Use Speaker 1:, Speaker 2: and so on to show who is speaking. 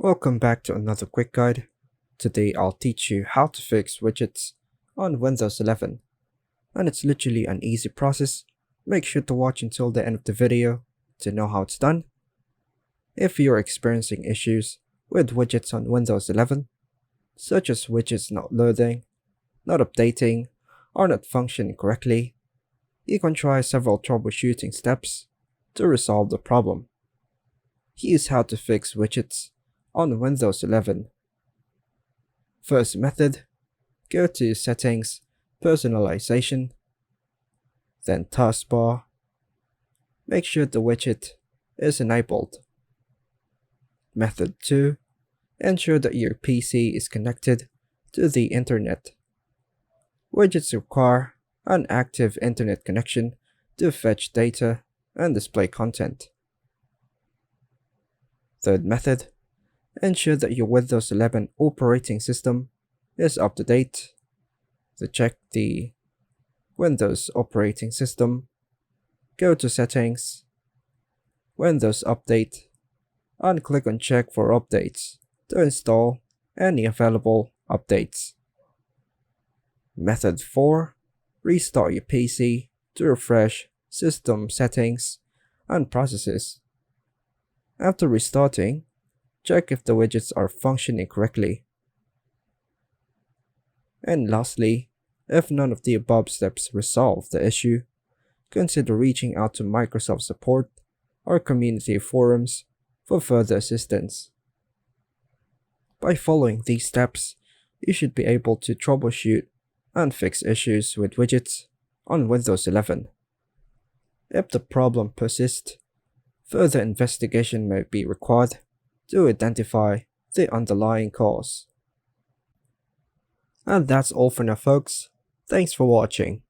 Speaker 1: Welcome back to another quick guide. Today I'll teach you how to fix widgets on Windows 11, and it's literally an easy process. Make sure to watch until the end of the video to know how it's done. If you're experiencing issues with widgets on Windows 11, such as widgets not loading, not updating, or not functioning correctly, you can try several troubleshooting steps to resolve the problem. Here's how to fix widgets on Windows 11. First method, go to Settings, Personalization, then Taskbar. Make sure the widget is enabled. Method 2, ensure that your PC is connected to the internet. Widgets require an active internet connection to fetch data and display content. Third method, ensure that your Windows 11 operating system is up to date. To check the Windows operating system, go to Settings, Windows Update, and click on Check for updates to install any available updates. Method 4, restart your PC to refresh system settings and processes. After restarting, check if the widgets are functioning correctly. And lastly, if none of the above steps resolve the issue, consider reaching out to Microsoft support or community forums for further assistance. By following these steps, you should be able to troubleshoot and fix issues with widgets on Windows 11. If the problem persists, further investigation may be required to identify the underlying cause. And that's all for now, folks. Thanks for watching.